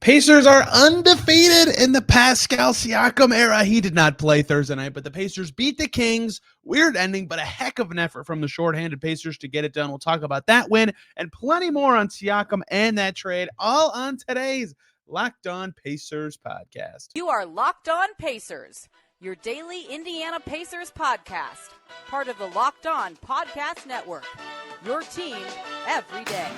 Pacers are undefeated in the Pascal Siakam era. He did not play Thursday night, but the Pacers beat the Kings. Weird ending, but a heck of an effort from the shorthanded Pacers to get it done. We'll talk about that win and plenty more on Siakam and that trade, all on today's Locked On Pacers podcast. You are Locked On Pacers, your daily Indiana Pacers podcast, part of the Locked On Podcast Network, your team every day.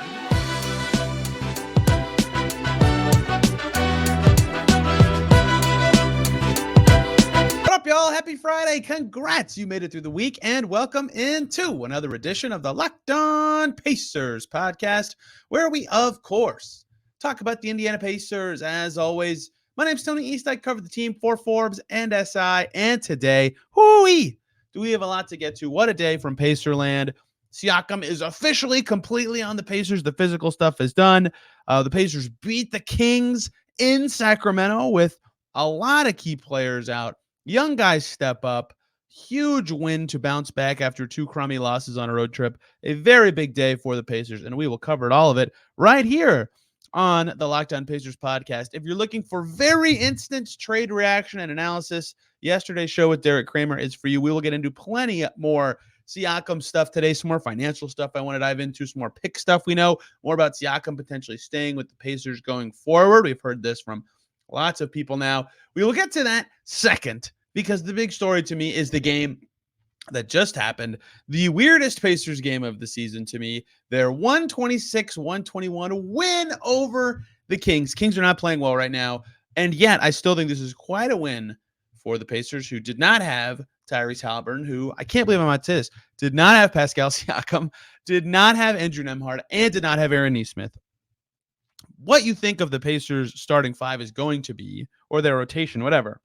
What up, y'all? Happy Friday. Congrats. You made it through the week, and welcome into another edition of the Locked On Pacers podcast, where we, of course, talk about the Indiana Pacers. As always, my name's Tony East. I cover the team for Forbes and SI, and today, do we have a lot to get to. What a day from Pacerland. Siakam is officially completely on the Pacers. The physical stuff is done. The Pacers beat the Kings in Sacramento with a lot of key players out. Young guys step up. Huge win to bounce back after two crummy losses on a road trip. A very big day for the Pacers, and we will cover all of it right here on the Locked On Pacers podcast. If you're looking for very instant trade reaction and analysis, yesterday's show with Derek Kramer is for you. We will get into plenty more Siakam stuff today, some more financial stuff I want to dive into, some more pick stuff we know, more about Siakam potentially staying with the Pacers going forward. We've heard this from lots of people now. We will get to that second, because the big story to me is the game that just happened. The weirdest Pacers game of the season to me. Their 126-121 win over the Kings. Kings are not playing well right now, and yet I still think this is quite a win for the Pacers, who did not have Tyrese Haliburton, who, I can't believe I'm about to say this, did not have Pascal Siakam, did not have Andrew Nembhard, and did not have Aaron Nesmith. What you think of the Pacers starting five is going to be, or their rotation, whatever,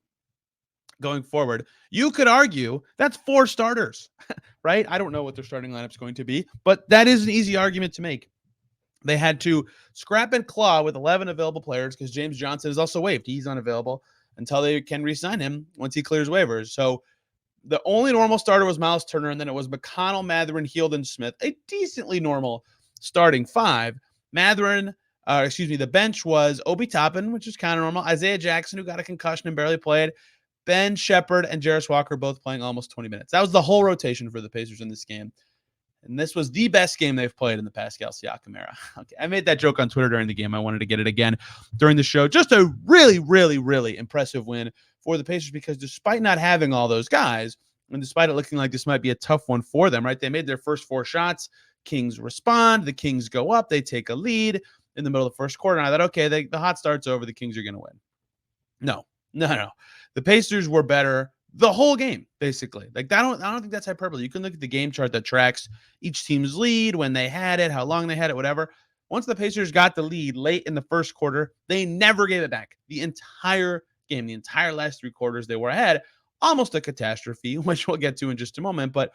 going forward, you could argue that's four starters, right? I don't know what their starting lineup is going to be, but that is an easy argument to make. They had to scrap and claw with 11 available players because James Johnson is also waived. He's unavailable until they can re-sign him once he clears waivers. So the only normal starter was Miles Turner, and then it was McConnell, Mathurin, Hield, and Smith, a decently normal starting five. The bench was Obi Toppin, which is kind of normal. Isaiah Jackson, who got a concussion and barely played. Ben Shepherd and Jarace Walker both playing almost 20 minutes. That was the whole rotation for the Pacers in this game. And this was the best game they've played in the Pascal Siakam era. Okay, I made that joke on Twitter during the game. I wanted to get it again during the show. Just a really, really, really impressive win for the Pacers, because despite not having all those guys, and despite it looking like this might be a tough one for them, right? They made their first four shots. Kings respond. The Kings go up. They take a lead in the middle of the first quarter. And I thought, okay, the hot start's over. The Kings are going to win. No. The Pacers were better the whole game, basically. Like, I don't think that's hyperbole. You can look at the game chart that tracks each team's lead, when they had it, how long they had it, whatever. Once the Pacers got the lead late in the first quarter, they never gave it back. The entire game, the entire last three quarters they were ahead, almost a catastrophe, which we'll get to in just a moment. But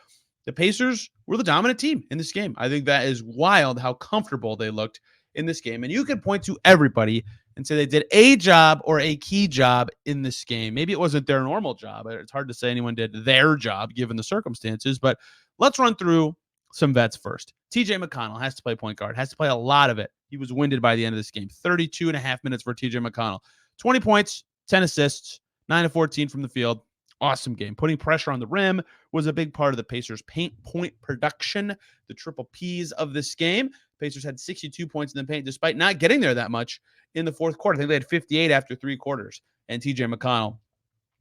the Pacers were the dominant team in this game. I think that is wild how comfortable they looked in this game. And you can point to everybody and say they did a job or a key job in this game. Maybe it wasn't their normal job. It's hard to say anyone did their job given the circumstances, but let's run through some vets first. TJ McConnell has to play point guard, has to play a lot of it. He was winded by the end of this game. 32 and a half minutes for TJ McConnell. 20 points, 10 assists, 9 of 14 from the field. Awesome game. Putting pressure on the rim was a big part of the Pacers' paint point production, the triple Ps of this game. Pacers had 62 points in the paint despite not getting there that much in the fourth quarter. I think they had 58 after three quarters, and TJ McConnell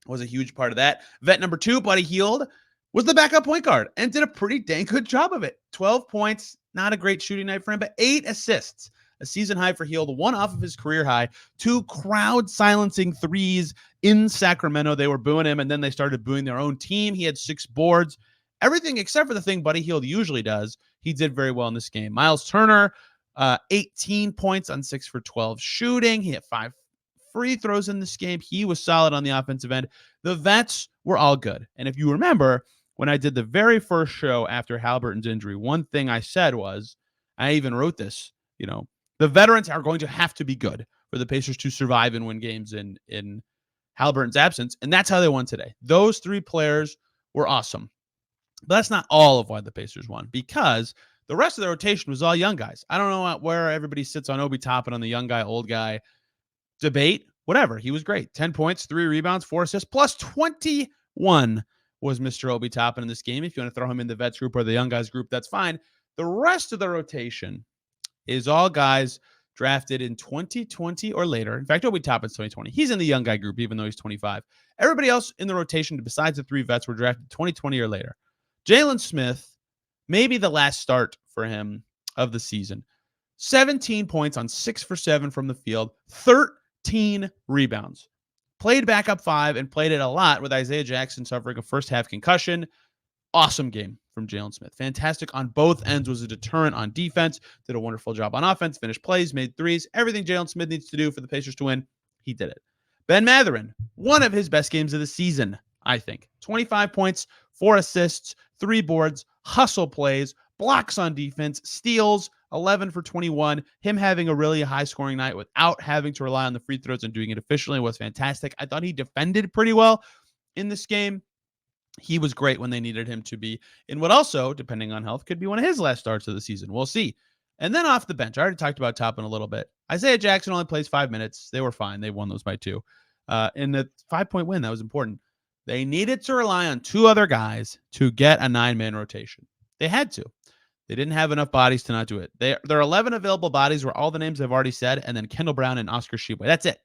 was a huge part of that. Vet number two, Buddy Hield, was the backup point guard and did a pretty dang good job of it. 12 points, not a great shooting night for him, but 8 assists. A season high for Hield, one off of his career high. 2 crowd-silencing threes in Sacramento. They were booing him, and then they started booing their own team. He had 6 boards. Everything except for the thing Buddy Hield usually does, he did very well in this game. Miles Turner, 18 points on 6 for 12 shooting. He had 5 free throws in this game. He was solid on the offensive end. The vets were all good. And if you remember, when I did the very first show after Haliburton's injury, one thing I said was, I even wrote this, the veterans are going to have to be good for the Pacers to survive and win games in Haliburton's absence, and that's how they won today. Those 3 players were awesome. But that's not all of why the Pacers won, because the rest of the rotation was all young guys. I don't know where everybody sits on Obi Toppin, on the young guy, old guy. debate, whatever. He was great. 10 points, 3 rebounds, 4 assists, plus 21 was Mr. Obi Toppin in this game. If you want to throw him in the vets group or the young guys group, that's fine. The rest of the rotation is all guys drafted in 2020 or later. In fact, Obi Toppin's 2020. He's in the young guy group, even though he's 25. Everybody else in the rotation, besides the 3 vets, were drafted 2020 or later. Jalen Smith, maybe the last start for him of the season. 17 points on 6 for 7 from the field, 13 rebounds. Played backup 5 and played it a lot with Isaiah Jackson suffering a first-half concussion. Awesome game from Jalen Smith. Fantastic on both ends. Was a deterrent on defense. Did a wonderful job on offense. Finished plays, made threes. Everything Jalen Smith needs to do for the Pacers to win, he did it. Ben Mathurin, one of his best games of the season, I think. 25 points, 4 assists, 3 boards, hustle plays, blocks on defense, steals, 11 for 21. Him having a really high-scoring night without having to rely on the free throws and doing it efficiently was fantastic. I thought he defended pretty well in this game. He was great when they needed him to be in what also, depending on health, could be one of his last starts of the season. We'll see. And then off the bench, I already talked about Toppin a little bit. Isaiah Jackson only plays 5 minutes. They were fine. They won those by 2. In the 5-point win, that was important. They needed to rely on 2 other guys to get a 9-man rotation. They had to. They didn't have enough bodies to not do it. There are 11 available bodies were all the names I've already said, and then Kendall Brown and Oscar Tshiebwe. That's it.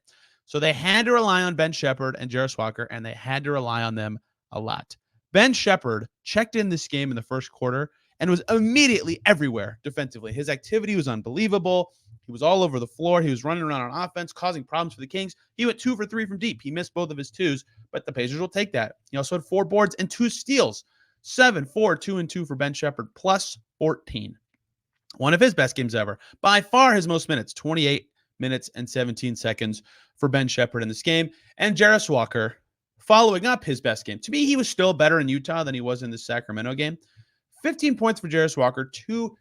So they had to rely on Ben Shepherd and Jarace Walker, and they had to rely on them a lot. Ben Shepherd checked in this game in the first quarter and was immediately everywhere defensively. His activity was unbelievable. He was all over the floor. He was running around on offense, causing problems for the Kings. He went 2 for 3 from deep. He missed both of his 2s, but the Pacers will take that. He also had 4 boards and 2 steals. 7, 4, 2, and 2 for Ben Shepherd, plus 14. One of his best games ever. By far his most minutes, 28 minutes and 17 seconds for Ben Shepherd in this game. And Jarace Walker, following up his best game. To me, he was still better in Utah than he was in the Sacramento game. 15 points for Jarace Walker, 2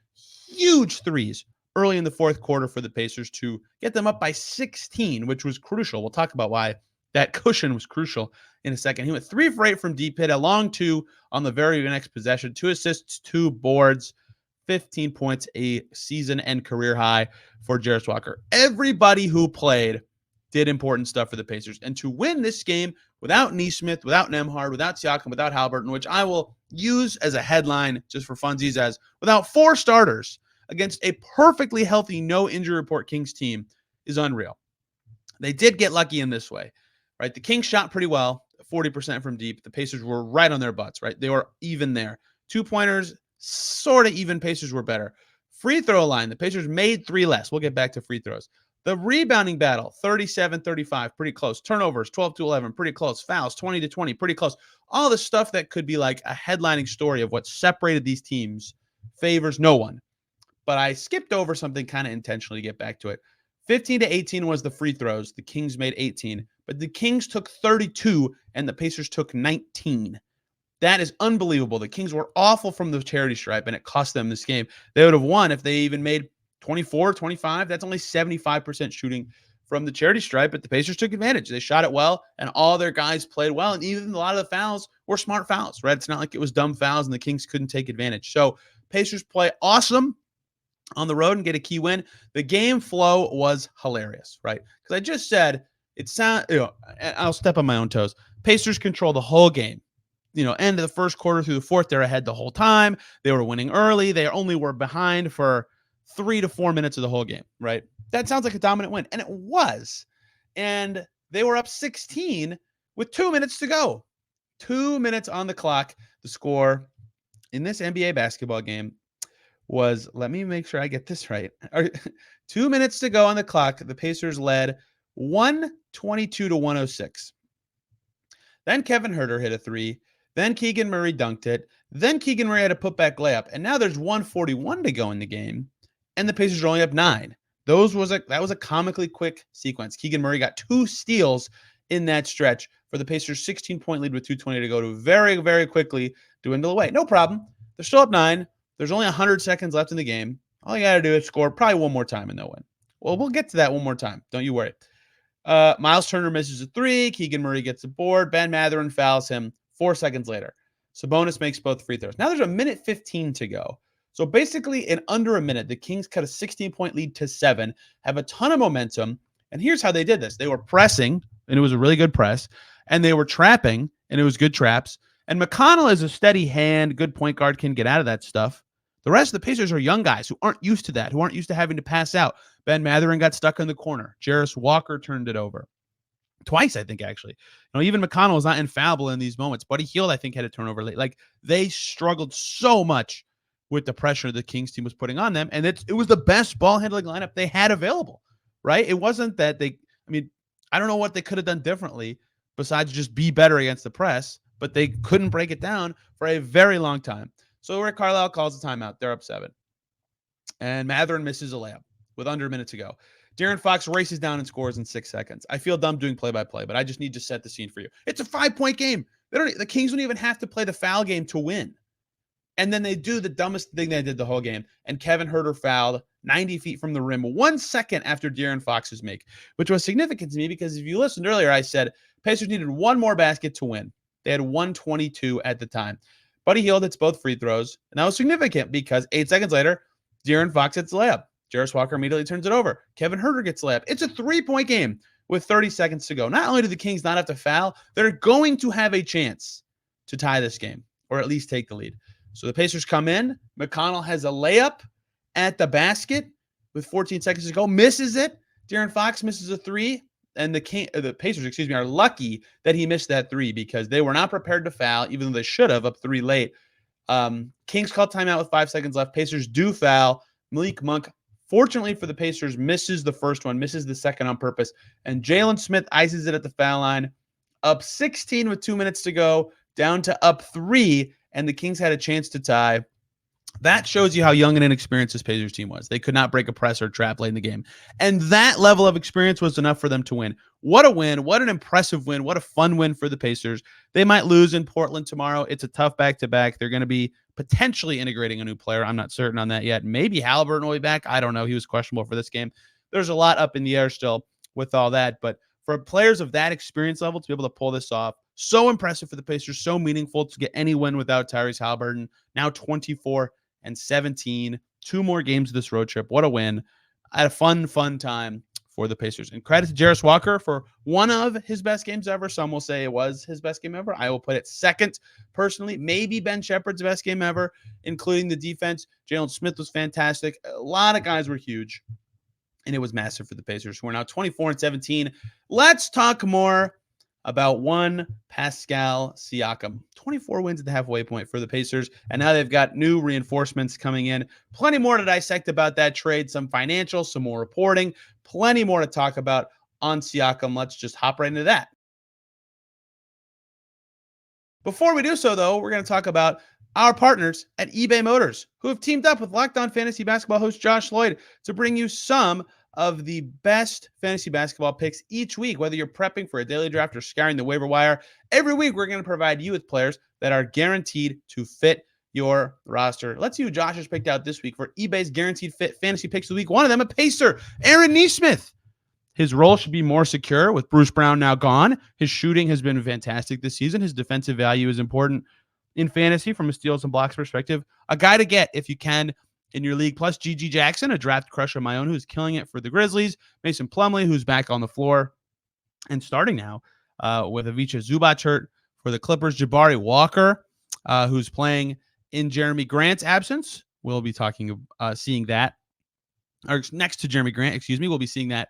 huge threes early in the fourth quarter for the Pacers to get them up by 16, which was crucial. We'll talk about why that cushion was crucial in a second. He went 3 for 8 from deep, hit a long 2 on the very next possession, 2 assists, 2 boards, 15 points, a season and career high for Jarace Walker. Everybody who played did important stuff for the Pacers. And to win this game without Nesmith, without Nembhard, without Siakam, without Haliburton, which I will use as a headline just for funsies as without 4 starters against a perfectly healthy, no injury report Kings team is unreal. They did get lucky in this way, right? The Kings shot pretty well, 40% from deep. The Pacers were right on their butts, right? They were even there. 2-pointers, sort of even. Pacers were better. Free throw line, the Pacers made 3 less. We'll get back to free throws. The rebounding battle, 37-35, pretty close. Turnovers, 12-11, pretty close. Fouls, 20-20, pretty close. All the stuff that could be like a headlining story of what separated these teams favors no one. But I skipped over something kind of intentionally to get back to it. 15-18 was the free throws. The Kings made 18, but the Kings took 32 and the Pacers took 19. That is unbelievable. The Kings were awful from the charity stripe, and it cost them this game. They would have won if they even made 24, 25. That's only 75% shooting from the charity stripe, but the Pacers took advantage. They shot it well, and all their guys played well, and even a lot of the fouls were smart fouls, right? It's not like it was dumb fouls, and the Kings couldn't take advantage. So Pacers play awesome on the road and get a key win. The game flow was hilarious, right? Because I just said, I'll step on my own toes. Pacers control the whole game. End of the first quarter through the fourth, they're ahead the whole time. They were winning early. They only were behind for 3 to 4 minutes of the whole game, right? That sounds like a dominant win. And it was. And they were up 16 with 2 minutes to go. 2 minutes on the clock. The score in this NBA basketball game was, let me make sure I get this right. 2 minutes to go on the clock. The Pacers led 122-106. Then Kevin Huerter hit a 3. Then Keegan Murray dunked it. Then Keegan Murray had a putback layup. And now there's 1:41 to go in the game. And the Pacers are only up 9. That was a comically quick sequence. Keegan Murray got 2 steals in that stretch for the Pacers' 16-point lead with 2:20 to go to very, very quickly dwindle away. No problem. They're still up 9. There's only 100 seconds left in the game. All you got to do is score probably one more time and they'll win. Well, we'll get to that one more time. Don't you worry. Miles Turner misses a 3. Keegan Murray gets a board. Ben Mathurin fouls him 4 seconds later. Sabonis makes both free throws. Now there's 1:15 to go. So basically in under a minute, the Kings cut a 16-point lead to 7, have a ton of momentum, And here's how they did this. They were pressing, and it was a really good press, and they were trapping, and it was good traps. And McConnell is a steady hand, good point guard, can get out of that stuff. The rest of the Pacers are young guys who aren't used to that, who aren't used to having to pass out. Ben Mathurin got stuck in the corner. Jarace Walker turned it over. Twice, I think, actually. Even McConnell was not infallible in these moments. Buddy Hield, I think, had a turnover late. Like, they struggled so much with the pressure the Kings team was putting on them, and it was the best ball handling lineup they had available, right? It wasn't that I don't know what they could have done differently besides just be better against the press, but they couldn't break it down for a very long time. So Rick Carlisle calls a timeout. They're up 7. And Mathurin misses a layup with under a minute to go. De'Aaron Fox races down and scores in 6 seconds. I feel dumb doing play-by-play, but I just need to set the scene for you. It's a 5-point game. The Kings don't even have to play the foul game to win. And then they do the dumbest thing they did the whole game. And Kevin Huerter fouled 90 feet from the rim 1 second after De'Aaron Fox's make, which was significant to me because if you listened earlier, I said Pacers needed one more basket to win. They had 122 at the time. Buddy Hield hits both free throws, and that was significant because 8 seconds later, De'Aaron Fox hits the layup. Jarace Walker immediately turns it over. Kevin Huerter gets a layup. It's a 3-point game with 30 seconds to go. Not only do the Kings not have to foul, they're going to have a chance to tie this game or at least take the lead. So the Pacers come in. McConnell has a layup at the basket with 14 seconds to go. Misses it. De'Aaron Fox misses a 3. And the Pacers, are lucky that he missed that 3 because they were not prepared to foul, even though they should have up 3 late. Kings call timeout with 5 seconds left. Pacers do foul. Malik Monk, fortunately for the Pacers, misses the first one, misses the second on purpose. And Jalen Smith ices it at the foul line. Up 16 with 2 minutes to go, down to up 3. And the Kings had a chance to tie. That shows you how young and inexperienced this Pacers team was. They could not break a press or trap late in the game. And that level of experience was enough for them to win. What a win. What an impressive win. What a fun win for the Pacers. They might lose in Portland tomorrow. It's a tough back-to-back. They're going to be potentially integrating a new player. I'm not certain on that yet. Maybe Halliburton will be back. I don't know. He was questionable for this game. There's a lot up in the air still with all that. But for players of that experience level to be able to pull this off, so impressive for the Pacers, so meaningful to get any win without Tyrese Halliburton. Now 24-17, 2 more games of this road trip. What a win. I had a fun time for the Pacers. And credit to Jarace Walker for one of his best games ever. Some will say it was his best game ever. I will put it second, personally. Maybe Ben Shepherd's best game ever, including the defense. Jalen Smith was fantastic. A lot of guys were huge. And it was massive for the Pacers, who are now 24-17. Let's talk more about one Pascal Siakam. 24 wins at the halfway point for the Pacers, and now they've got new reinforcements coming in. Plenty more to dissect about that trade, some financials, some more reporting, plenty more to talk about on Siakam. Let's just hop right into that. Before we do so, though, we're going to talk about our partners at eBay Motors, who have teamed up with Locked On Fantasy Basketball host Josh Lloyd to bring you some of the best fantasy basketball picks each week. Whether you're prepping for a daily draft or scouring the waiver wire, every week we're going to provide you with players that are guaranteed to fit your roster. Let's see who Josh has picked out this week for eBay's Guaranteed Fit Fantasy Picks of the Week. One of them, a Pacer, Aaron Nesmith. His role should be more secure with Bruce Brown now gone. His shooting has been fantastic this season. His defensive value is important in fantasy from a steals and blocks perspective. A guy to get if you can in your league. Plus G.G. Jackson, a draft crush of my own, who's killing it for the Grizzlies. Mason Plumlee, who's back on the floor and starting now with Ivica Zubac hurt for the Clippers. Jabari Walker, who's playing in Jeremy Grant's absence. We'll be seeing that. Or next to Jeremy Grant, we'll be seeing that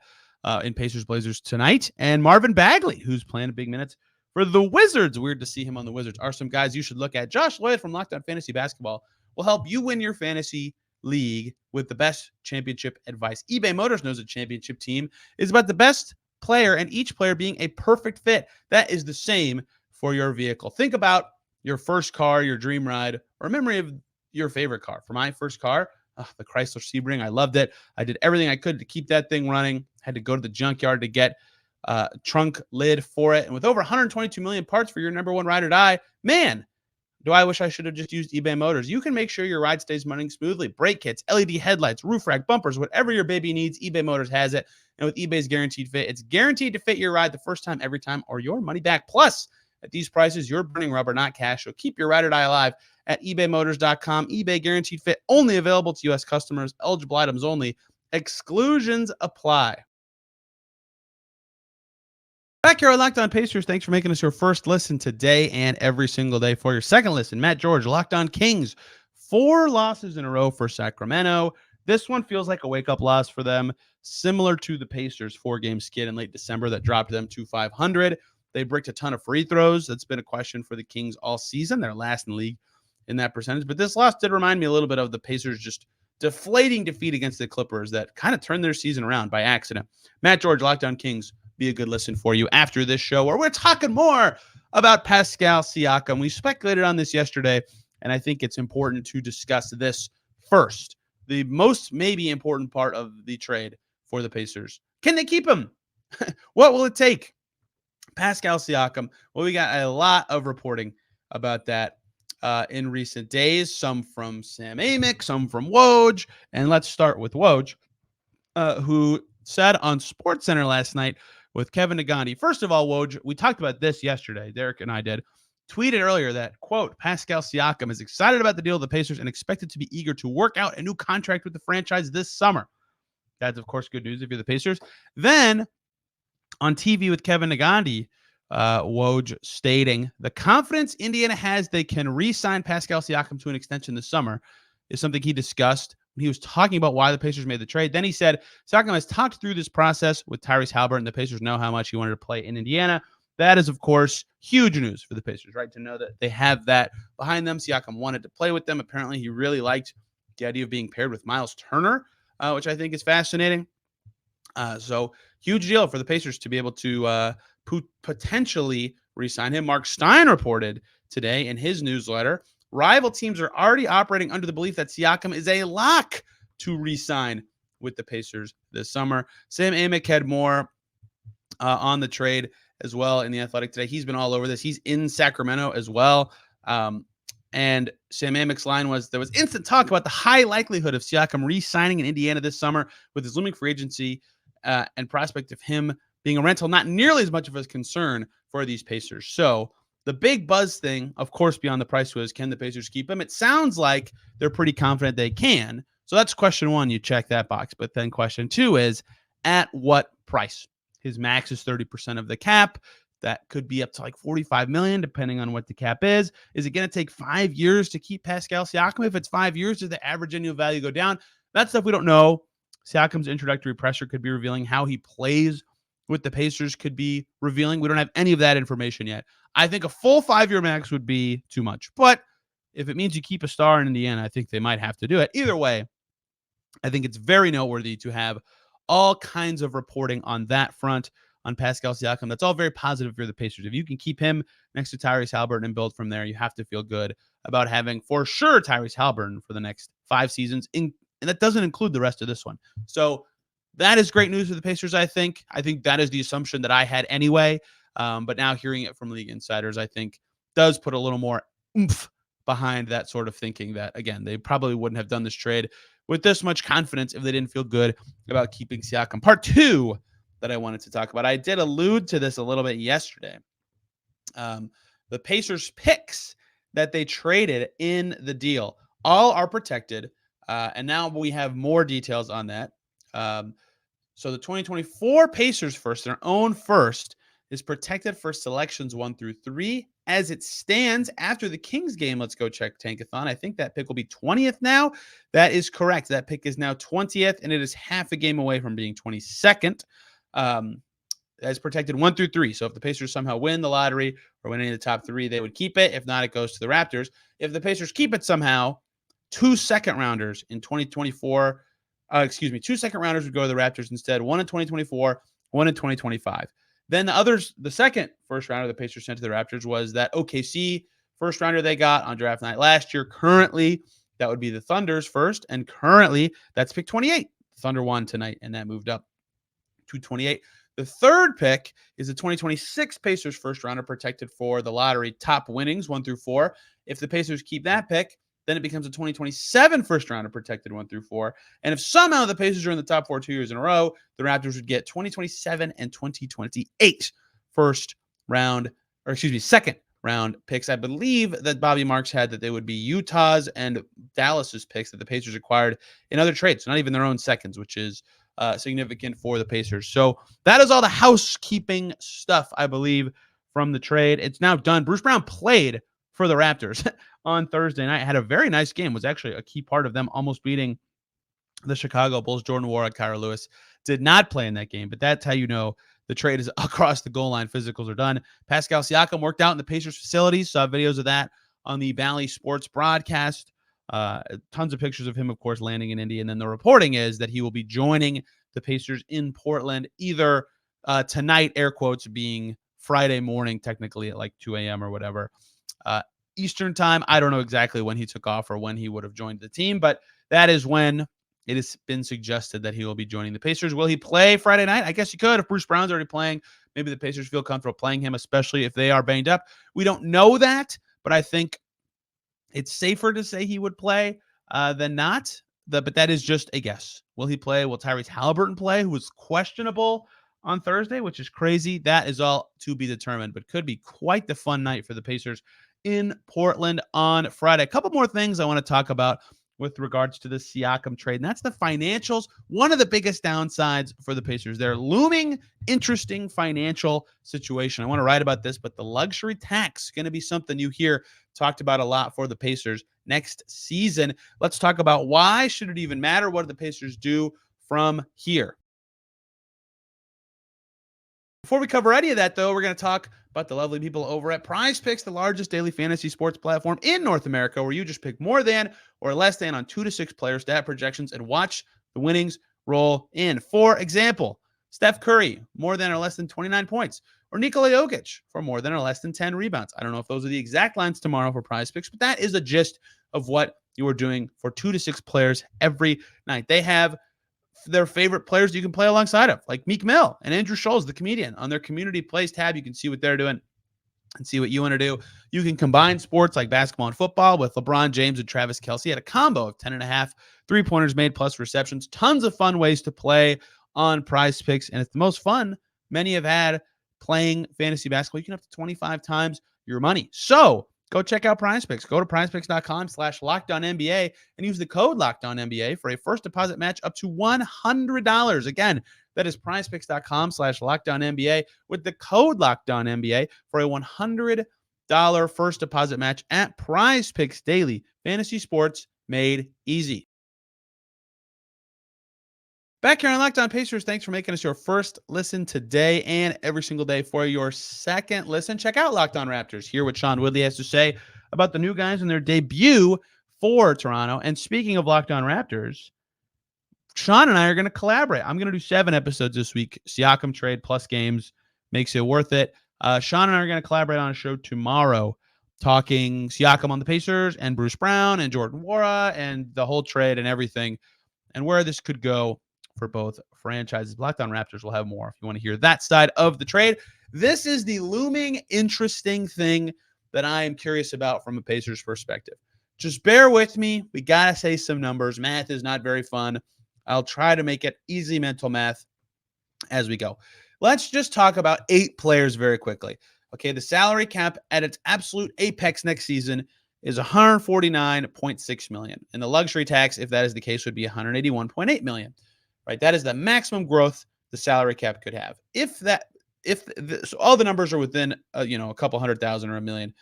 in Pacers Blazers tonight. And Marvin Bagley, who's playing big minutes for the Wizards. Weird to see him on the Wizards. Are some guys you should look at. Josh Lloyd from Locked On Fantasy Basketball will help you win your fantasy league with the best championship advice. eBay Motors knows a championship team is about the best player and each player being a perfect fit. That is the same for your vehicle. Think about your first car, your dream ride, or a memory of your favorite car. For my first car, the Chrysler Sebring, I loved it. I did everything I could to keep that thing running. Had to go to the junkyard to get a trunk lid for it. And with over 122 million parts for your number one ride or die, man, do I wish I should have just used eBay Motors. You can make sure your ride stays running smoothly. Brake kits, LED headlights, roof rack, bumpers, whatever your baby needs, eBay Motors has it. And with eBay's Guaranteed Fit, it's guaranteed to fit your ride the first time, every time, or your money back. Plus, at these prices, you're burning rubber, not cash. So keep your ride or die alive at ebaymotors.com. eBay Guaranteed Fit, only available to U.S. customers. Eligible items only. Exclusions apply. Back here on Locked On Pacers, thanks for making us your first listen today and every single day. For your second listen, Matt George, Locked On Kings, 4 losses in a row for Sacramento. This one feels like a wake-up loss for them, similar to the Pacers' 4-game skid in late December that dropped them to 500. They bricked a ton of free throws. That's been a question for the Kings all season. They're last in the league in that percentage. But this loss did remind me a little bit of the Pacers' just deflating defeat against the Clippers that kind of turned their season around by accident. Matt George, Locked On Kings, be a good listen for you after this show, where we're talking more about Pascal Siakam. We speculated on this yesterday, and I think it's important to discuss this first. The most maybe important part of the trade for the Pacers. Can they keep him? What will it take? Pascal Siakam. Well, we got a lot of reporting about that in recent days, some from Sam Amick, some from Woj. And let's start with Woj, who said on SportsCenter last night with Kevin Negandhi. First of all, Woj, we talked about this yesterday. Derek and I did. Tweeted earlier that, quote, Pascal Siakam is excited about the deal with the Pacers and expected to be eager to work out a new contract with the franchise this summer. That's, of course, good news if you're the Pacers. Then on TV with Kevin Negandhi, Woj stating the confidence Indiana has they can re-sign Pascal Siakam to an extension this summer is something he discussed when he was talking about why the Pacers made the trade. Then he said, Siakam has talked through this process with Tyrese Haliburton. The Pacers know how much he wanted to play in Indiana. That is, of course, huge news for the Pacers, right? To know that they have that behind them. Siakam wanted to play with them. Apparently, he really liked the idea of being paired with Miles Turner, which I think is fascinating. So huge deal for the Pacers to be able to potentially re-sign him. Mark Stein reported today in his newsletter, rival teams are already operating under the belief that Siakam is a lock to re-sign with the Pacers this summer. Sam Amick had more on the trade as well in The Athletic today. He's been all over this. He's in Sacramento as well. And Sam Amick's line was, there was instant talk about the high likelihood of Siakam re-signing in Indiana this summer with his looming free agency and prospect of him being a rental, not nearly as much of a concern for these Pacers. So the big buzz thing, of course, beyond the price was, can the Pacers keep him? It sounds like they're pretty confident they can. So that's question one. You check that box. But then question two is, at what price? His max is 30% of the cap. That could be up to like $45 million, depending on what the cap is. Is it going to take 5 years to keep Pascal Siakam? If it's 5 years, does the average annual value go down? That stuff we don't know. Siakam's introductory pressure could be revealing. How he plays with the Pacers could be revealing. We don't have any of that information yet. I think a full 5-year max would be too much. But if it means you keep a star in Indiana, I think they might have to do it. Either way, I think it's very noteworthy to have all kinds of reporting on that front on Pascal Siakam. That's all very positive for the Pacers. If you can keep him next to Tyrese Haliburton and build from there, you have to feel good about having, for sure, Tyrese Haliburton for the next 5 seasons. And that doesn't include the rest of this one. So that is great news for the Pacers, I think. I think that is the assumption that I had anyway. But now hearing it from league insiders, I think does put a little more oomph behind that sort of thinking that, again, they probably wouldn't have done this trade with this much confidence if they didn't feel good about keeping Siakam. Part two that I wanted to talk about, I did allude to this a little bit yesterday. The Pacers picks that they traded in the deal all are protected. And now we have more details on that. So the 2024 Pacers first, their own first, is protected for selections 1 through 3. As it stands after the Kings game, let's go check Tankathon. I think that pick will be 20th now. That is correct. That pick is now 20th, and it is half a game away from being 22nd. As protected 1 through 3. So if the Pacers somehow win the lottery or win any of the top 3, they would keep it. If not, it goes to the Raptors. If the Pacers keep it somehow, 2 second-rounders in 2024. 2 second-rounders would go to the Raptors instead. 1 in 2024, 1 in 2025. Then the second first-rounder the Pacers sent to the Raptors was that OKC first-rounder they got on draft night last year. Currently, that would be the Thunder's first, and currently, that's pick 28. The Thunder won tonight, and that moved up to 28. The third pick is the 2026 Pacers first-rounder protected for the lottery top winnings, 1 through 4. If the Pacers keep that pick, then it becomes a 2027 first-rounder protected 1 through 4. And if somehow the Pacers are in the top 4 2 years in a row, the Raptors would get 2027 and 2028 second-round picks. I believe that Bobby Marks had that they would be Utah's and Dallas's picks that the Pacers acquired in other trades, not even their own seconds, which is significant for the Pacers. So that is all the housekeeping stuff, I believe, from the trade. It's now done. Bruce Brown played for the Raptors on Thursday night. Had a very nice game. Was actually a key part of them almost beating the Chicago Bulls. Jordan Nwora, Kyra Lewis did not play in that game, but that's how you know the trade is across the goal line. Physicals are done. Pascal Siakam worked out in the Pacers facilities. Saw videos of that on the Bally Sports broadcast. Tons of pictures of him, of course, landing in Indy. And then the reporting is that he will be joining the Pacers in Portland either tonight, air quotes, being Friday morning, technically at like 2 a.m. or whatever, Eastern time. I don't know exactly when he took off or when he would have joined the team, but that is when it has been suggested that he will be joining the Pacers. Will he play Friday night? I guess he could. If Bruce Brown's already playing, maybe the Pacers feel comfortable playing him, especially if they are banged up. We don't know that, but I think it's safer to say he would play than not. But that is just a guess. Will he play? Will Tyrese Halliburton play, who was questionable on Thursday, which is crazy? That is all to be determined, but could be quite the fun night for the Pacers in Portland on Friday. A couple more things I want to talk about with regards to the Siakam trade, and that's the financials. One of the biggest downsides for the Pacers, their looming, interesting financial situation. I want to write about this, but the luxury tax is going to be something you hear talked about a lot for the Pacers next season. Let's talk about why should it even matter? What do the Pacers do from here? Before we cover any of that, though, we're going to talk about the lovely people over at Prize Picks, the largest daily fantasy sports platform in North America, where you just pick more than or less than on 2 to 6 player stat projections and watch the winnings roll in. For example, Steph Curry, more than or less than 29 points, or Nikola Jokic for more than or less than 10 rebounds. I don't know if those are the exact lines tomorrow for Prize Picks, but that is a gist of what you are doing for 2 to 6 players every night. They have their favorite players you can play alongside of, like Meek Mill and Andrew Scholes, the comedian. On their community plays tab, you can see what they're doing and see what you want to do. You can combine sports like basketball and football with LeBron James and Travis Kelce at a combo of 10.5 3-pointers made plus receptions. Tons of fun ways to play on Prize Picks, and it's the most fun many have had playing fantasy basketball. You can have to 25 times your money. So go check out Prize Picks. Go to prizepicks.com/LockedOnNBA and use the code LockedOnNBA for a first deposit match up to $100. Again, that is prizepicks.com/LockedOnNBA with the code LockedOnNBA for a $100 first deposit match at Prize Picks Daily. Fantasy sports made easy. Back here on Locked On Pacers, thanks for making us your first listen today and every single day. For your second listen, check out Locked On Raptors. Hear what Sean Woodley has to say about the new guys and their debut for Toronto. And speaking of Locked On Raptors, Sean and I are going to collaborate. I'm going to do 7 episodes this week. Siakam trade plus games makes it worth it. Sean and I are going to collaborate on a show tomorrow, talking Siakam on the Pacers and Bruce Brown and Jordan Nwora and the whole trade and everything and where this could go for both franchises. Locked On Raptors will have more if you want to hear that side of the trade. This is the looming interesting thing that I am curious about from a Pacers perspective. Just bear with me. We got to say some numbers. Math is not very fun. I'll try to make it easy mental math as we go. Let's just talk about 8 players very quickly. Okay, the salary cap at its absolute apex next season is $149.6 million. And the luxury tax, if that is the case, would be $181.8 million. Right, that is the maximum growth the salary cap could have. So all the numbers are within, a couple 100,000 or $1 million,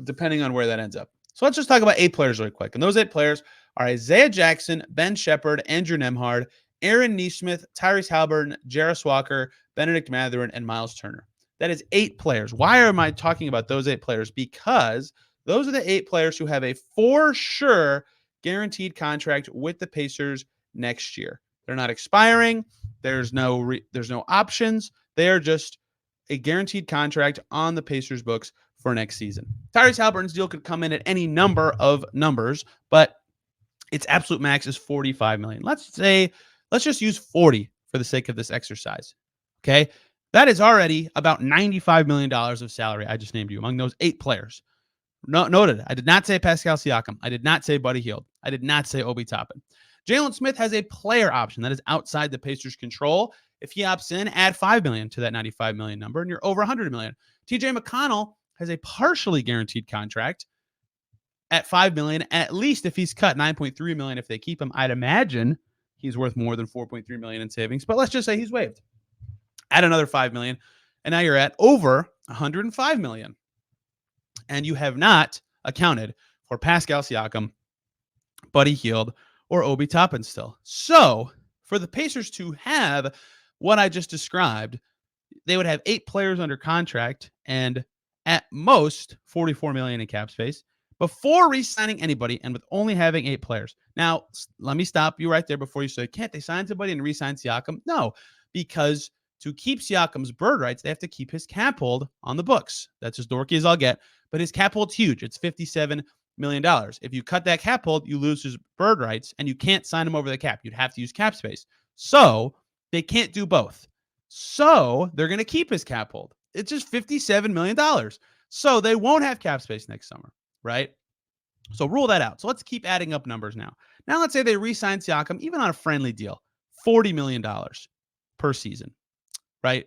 depending on where that ends up. So let's just talk about 8 players really quick. And those 8 players are Isaiah Jackson, Ben Shepherd, Andrew Nembhard, Aaron Nesmith, Tyrese Halliburton, Jarace Walker, Bennedict Mathurin, and Miles Turner. That is 8 players. Why am I talking about those 8 players? Because those are the 8 players who have a for sure guaranteed contract with the Pacers next year. They're not expiring. There's no options. They are just a guaranteed contract on the Pacers books for next season. Tyrese Halliburton's deal could come in at any number of numbers, but its absolute max is $45 million. Let's just use 40 for the sake of this exercise. Okay. That is already about $95 million of salary I just named you among those 8 players. Noted, I did not say Pascal Siakam. I did not say Buddy Hield. I did not say Obi Toppin. Jalen Smith has a player option that is outside the Pacers' control. If he opts in, add $5 million to that $95 million number, and you're over $100 million. TJ McConnell has a partially guaranteed contract at $5 million, at least if he's cut $9.3 million if they keep him. I'd imagine he's worth more than $4.3 million in savings. But let's just say he's waived. Add another $5 million, and now you're at over $105 million. And you have not accounted for Pascal Siakam, Buddy Hield, or Obi Toppin still. So for the Pacers to have what I just described, they would have 8 players under contract and at most $44 million in cap space before re-signing anybody, and with only having 8 players. Now, let me stop you right there before you say, can't they sign somebody and re-sign Siakam? No, because to keep Siakam's bird rights, they have to keep his cap hold on the books. That's as dorky as I'll get, but his cap hold's huge. It's $57 million. If you cut that cap hold, you lose his bird rights, and you can't sign him over the cap. You'd have to use cap space. So they can't do both. So they're going to keep his cap hold. It's just $57 million. So they won't have cap space next summer, right? So rule that out. So let's keep adding up numbers now. Now let's say they re-sign Siakam, even on a friendly deal, $40 million per season, right?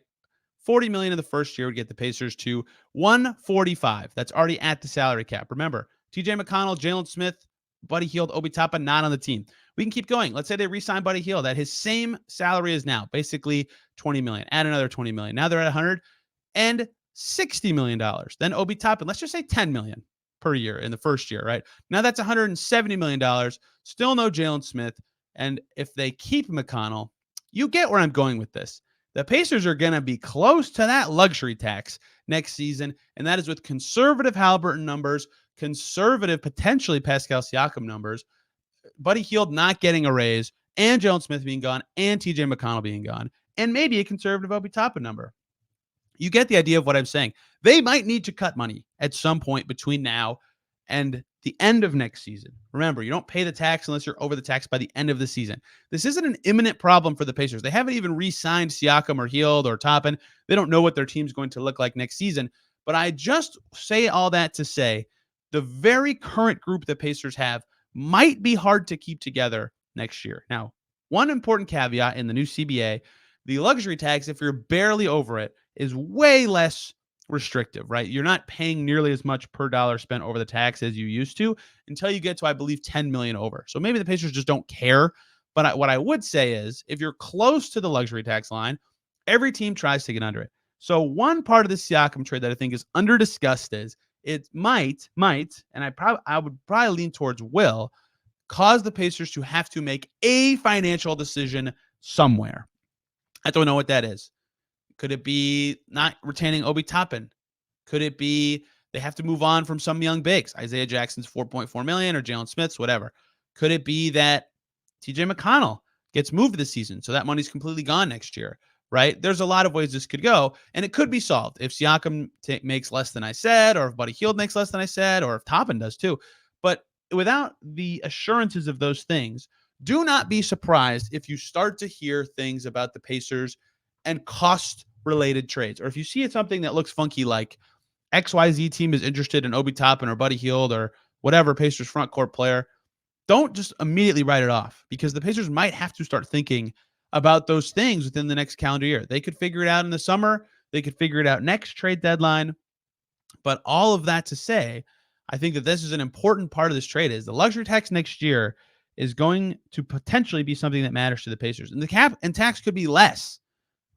$40 million in the first year would get the Pacers to $145. That's already at the salary cap. Remember, TJ McConnell, Jalen Smith, Buddy Hield, Obi Toppin, not on the team. We can keep going. Let's say they re-sign Buddy Hield at his same salary as now, basically $20 million. Add another $20 million. Now they're at $160 million. Then Obi Toppin, let's just say $10 million per year in the first year, right? Now that's $170 million. Still no Jalen Smith. And if they keep McConnell, you get where I'm going with this. The Pacers are going to be close to that luxury tax next season, and that is with conservative Halliburton numbers, conservative potentially Pascal Siakam numbers, Buddy Hield not getting a raise, and Jalen Smith being gone, and TJ McConnell being gone, and maybe a conservative Obi Toppin number. You get the idea of what I'm saying. They might need to cut money at some point between now and the end of next season. Remember, you don't pay the tax unless you're over the tax by the end of the season. This isn't an imminent problem for the Pacers. They haven't even re-signed Siakam or Hield or Toppin. They don't know what their team's going to look like next season. But I just say all that to say the very current group the Pacers have might be hard to keep together next year. Now, one important caveat in the new CBA, the luxury tax, if you're barely over it, is way less restrictive, right? You're not paying nearly as much per dollar spent over the tax as you used to until you get to, I believe, 10 million over. So maybe the Pacers just don't care. But what I would say is if you're close to the luxury tax line, every team tries to get under it. So one part of the Siakam trade that I think is under discussed is it might, and I would probably lean towards will, cause the Pacers to have to make a financial decision somewhere. I don't know what that is. Could it be not retaining Obi Toppin? Could it be they have to move on from some young bigs? Isaiah Jackson's $4.4 million or Jalen Smith's, whatever. Could it be that TJ McConnell gets moved this season, so that money's completely gone next year, right? There's a lot of ways this could go, and it could be solved if Siakam makes less than I said, or if Buddy Hield makes less than I said, or if Toppin does too. But without the assurances of those things, do not be surprised if you start to hear things about the Pacers and cost-related trades. Or if you see something that looks funky like XYZ team is interested in Obi Toppin or Buddy Hield or whatever Pacers front court player, don't just immediately write it off because the Pacers might have to start thinking about those things within the next calendar year. They could figure it out in the summer. They could figure it out next trade deadline. But all of that to say, I think that this is an important part of this trade is the luxury tax next year is going to potentially be something that matters to the Pacers. And the cap and tax could be less,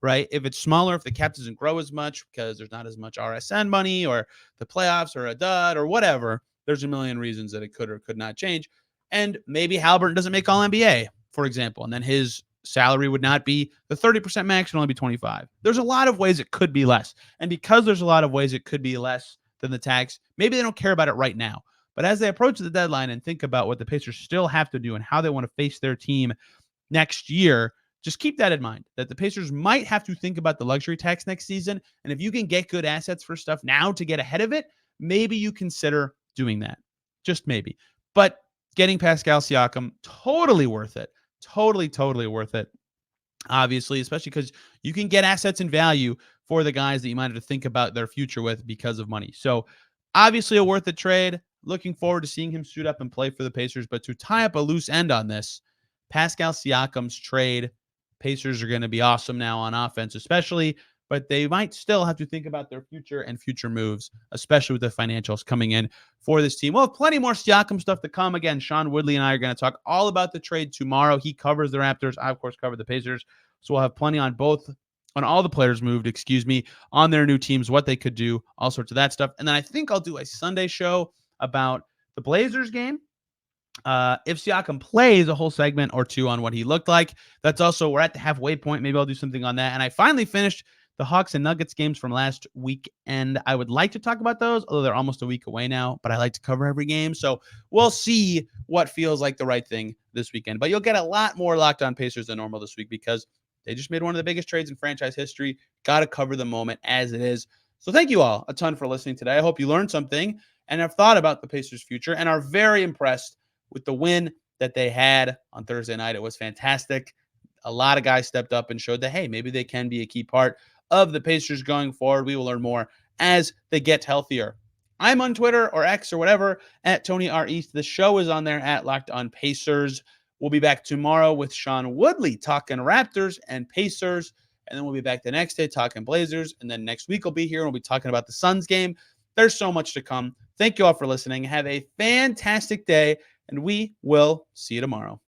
right? If it's smaller, if the cap doesn't grow as much because there's not as much RSN money or the playoffs are a dud or whatever, there's a million reasons that it could or could not change. And maybe Halliburton doesn't make all NBA, for example, and then his salary would not be the 30% max, and only be 25. There's a lot of ways it could be less. And because there's a lot of ways it could be less than the tax, maybe they don't care about it right now. But as they approach the deadline and think about what the Pacers still have to do and how they want to face their team next year, just keep that in mind, that the Pacers might have to think about the luxury tax next season. And if you can get good assets for stuff now to get ahead of it, maybe you consider doing that. Just maybe. But getting Pascal Siakam, totally worth it. Totally worth it. Obviously, especially because you can get assets and value for the guys that you might have to think about their future with because of money. So obviously a worth it trade. Looking forward to seeing him suit up and play for the Pacers. But to tie up a loose end on this, Pascal Siakam's trade, Pacers are going to be awesome now on offense, especially but they might still have to think about their future and future moves, especially with the financials coming in for this team. We'll have plenty more Siakam stuff to come. Again, Sean Woodley and I are going to talk all about the trade tomorrow. He covers the Raptors. I, of course, cover the Pacers. So we'll have plenty on all the players moved, on their new teams, what they could do, all sorts of that stuff. And then I think I'll do a Sunday show about the Blazers game. If Siakam plays, a whole segment or two on what he looked like. That's also, we're at the halfway point. Maybe I'll do something on that. And I finally finished the Hawks and Nuggets games from last weekend. I would like to talk about those, although they're almost a week away now, but I like to cover every game. So we'll see what feels like the right thing this weekend. But you'll get a lot more Locked On Pacers than normal this week because they just made one of the biggest trades in franchise history. Got to cover the moment as it is. So thank you all a ton for listening today. I hope you learned something and have thought about the Pacers' future and are very impressed with the win that they had on Thursday night. It was fantastic. A lot of guys stepped up and showed that, hey, maybe they can be a key part of the Pacers going forward. We will learn more as they get healthier. I'm on Twitter or X or whatever at Tony R. East. The show is on there at Locked On Pacers. We'll be back tomorrow with Sean Woodley talking Raptors and Pacers. And then we'll be back the next day talking Blazers. And then next week we'll be here and we'll be talking about the Suns game. There's so much to come. Thank you all for listening. Have a fantastic day, and we will see you tomorrow.